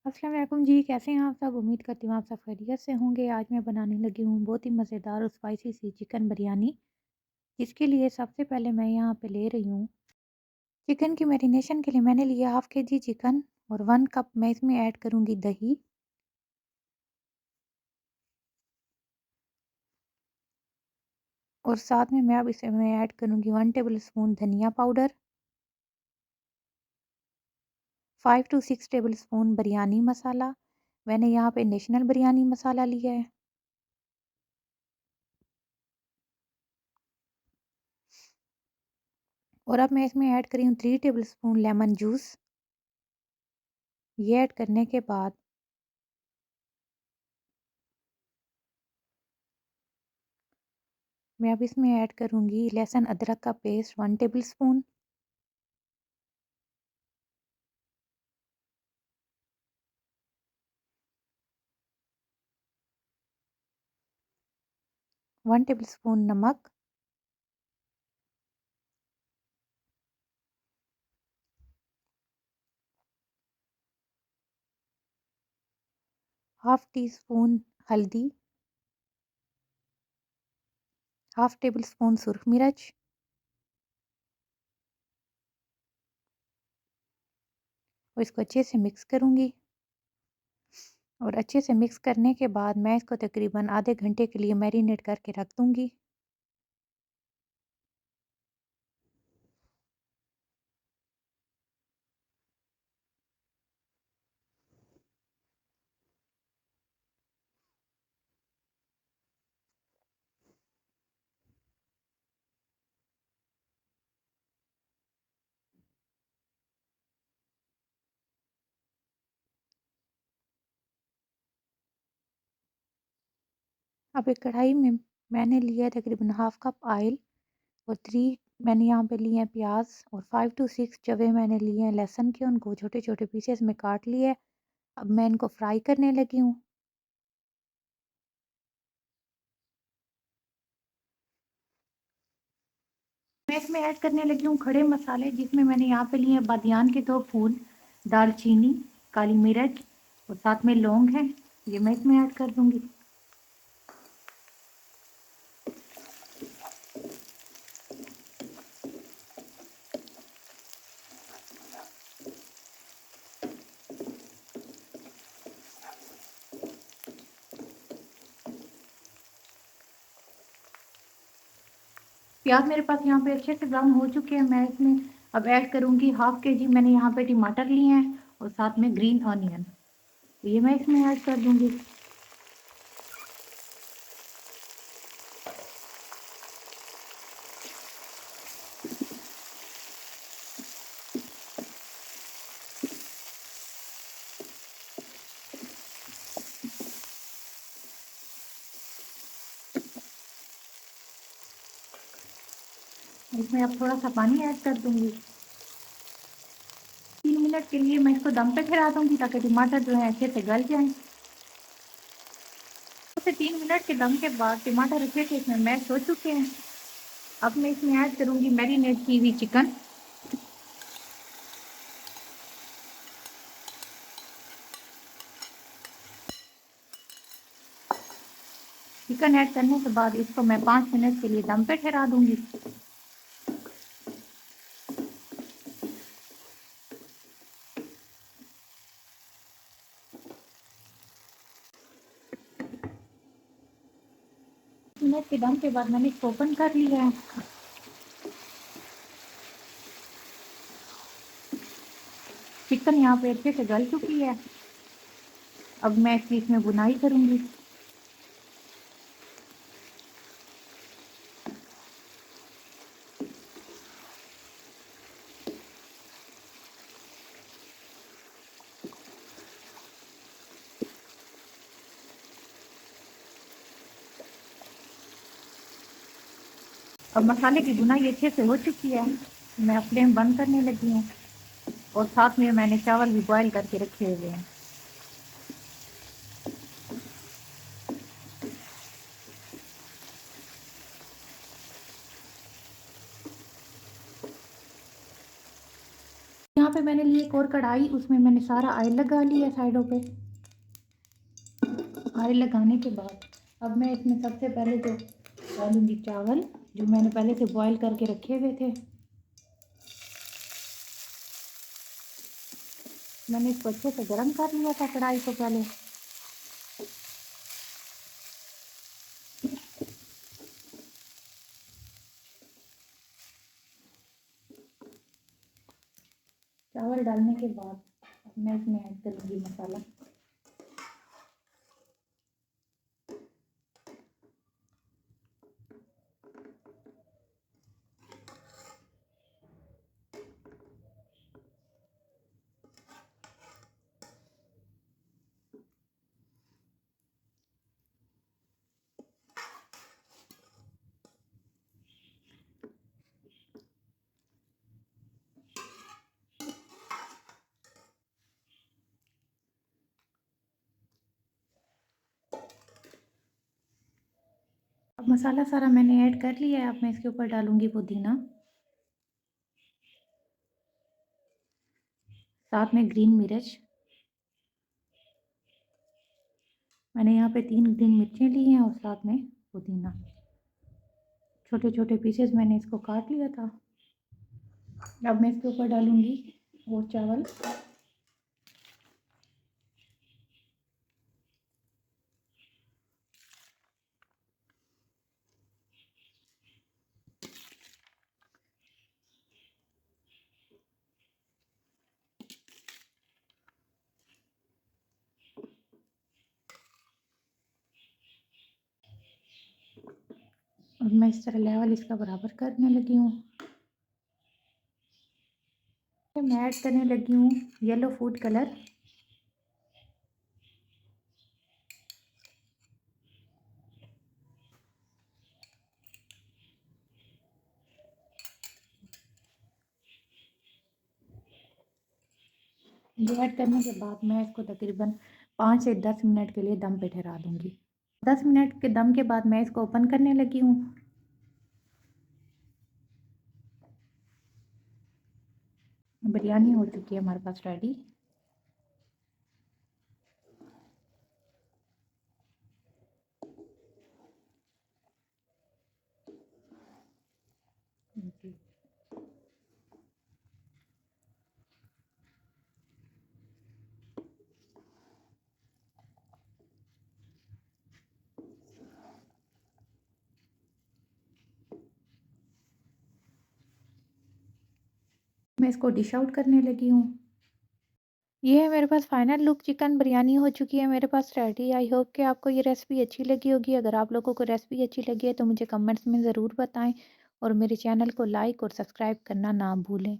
अस्सलाम वालेकुम जी, कैसे हैं आप सब? उम्मीद करती हूँ आप सब खैरियत से होंगे। आज मैं बनाने लगी हूँ बहुत ही मज़ेदार और स्पाइसी सी चिकन बिरयानी, जिसके लिए सबसे पहले मैं यहाँ पे ले रही हूँ चिकन की मैरिनेशन के लिए मैंने लिया हाफ़ केजी चिकन और 1 कप मैं इसमें ऐड करूँगी दही और साथ में मैं अब इसमें ऐड करूँगी 1 टेबल स्पून धनिया powder, 5 to 6 tablespoon biryani masala. मैंने यहाँ पे नेशनल बिरयानी मसाला लिया है और अब मैं इसमें ऐड कर रही हूँ 3 टेबल स्पून लेमन जूस। ये ऐड करने के बाद मैं अब इसमें ऐड करूँगी लहसुन अदरक का paste 1 table spoon, 1 table spoon नमक, हाफ टी स्पून हल्दी, हाफ टेबल स्पून सुरख मिर्च और इसको अच्छे से मिक्स करूँगी और अच्छे से मिक्स करने के बाद मैं इसको तकरीबन आधे घंटे के लिए मैरिनेट करके रख दूँगी। अब एक कढ़ाई में मैंने लिया है तकरीबन हाफ कप ऑयल और 3 मैंने यहाँ पे लिए हैं प्याज और 5 टू 6 जवे मैंने लिए हैं लहसुन के, उनको छोटे-छोटे पीसेस में काट लिया है। अब मैं इनको फ्राई करने लगी हूँ। मैं इसमें ऐड करने लगी हूँ खड़े मसाले, जिसमें मैंने यहाँ पे लिए हैं बादियान के 2 फूल, दालचीनी, काली मिर्च और साथ में लौंग है। ये मैं इसमें ऐड कर दूँगी। प्याज मेरे पास यहाँ पे अच्छे से ब्राउन हो चुके हैं। मैं इसमें अब ऐड करूँगी हाफ के जी मैंने यहाँ पे टमाटर लिए हैं और साथ में ग्रीन ऑनियन, ये मैं इसमें ऐड कर दूँगी। इसमें अब थोड़ा सा पानी ऐड कर दूँगी। 3 मिनट के लिए मैं इसको दम पे खिला दूँगी ताकि टमाटर जो है अच्छे से गल जाएँ। 2 से 3 मिनट के दम के बाद टमाटर अच्छे से इसमें मैश हो चुके हैं। अब मैं इसमें ऐड करूँगी मैरिनेट की हुई चिकन। चिकन ऐड करने के बाद इसको मैं 5 मिनट के लिए दम पे ठहरा दूँगी। मिनट के दम के बाद मैंने इसको ओपन कर लिया है। चिकन यहाँ पे अच्छे से गल चुकी है। अब मैं इसकी इसमें बुनाई करूँगी। अब मसाले की भुनाई अच्छे से हो चुकी है। मैं फ्लेम बंद करने लगी हूँ और साथ में मैंने चावल भी बॉयल करके रखे हुए हैं। यहाँ पे पे मैंने ली एक और कढ़ाई, उसमें मैंने सारा ऑयल लगा लिया साइडों पे। ऑयल लगाने के बाद अब मैं इसमें सबसे पहले तो डालूंगी चावल, जो मैंने पहले से बॉईल करके रखे हुए थे। मैंने इसको अच्छे से गर्म कर लिया था कढ़ाई को पहले। चावल डालने के बाद अब मैं इसमें ऐड करूँगी मसाला। अब मसाला सारा मैंने ऐड कर लिया है। अब मैं इसके ऊपर डालूंगी पुदीना, साथ में ग्रीन मिर्च। मैंने यहाँ पे 3 ग्रीन मिर्चें ली हैं और साथ में पुदीना। छोटे छोटे पीसेस मैंने इसको काट लिया था। अब मैं इसके ऊपर डालूंगी वो चावल। अब मैं इस तरह लेवल इसका बराबर करने लगी हूँ। मैं ऐड करने लगी हूँ येलो फूड कलर। ये ऐड करने के बाद मैं इसको तकरीबन 5 से 10 मिनट के लिए दम पे ठहरा दूँगी। 10 मिनट के दम के बाद मैं इसको ओपन करने लगी हूँ। बिरयानी हो चुकी है हमारे पास रेडी। जी। मैं इसको डिश आउट करने लगी हूँ। ये है मेरे पास फाइनल लुक, चिकन बिरयानी हो चुकी है मेरे पास रेडी। आई होप कि आपको ये रेसिपी अच्छी लगी होगी। अगर आप लोगों को रेसिपी अच्छी लगी है तो मुझे कमेंट्स में ज़रूर बताएं और मेरे चैनल को लाइक और सब्सक्राइब करना ना भूलें।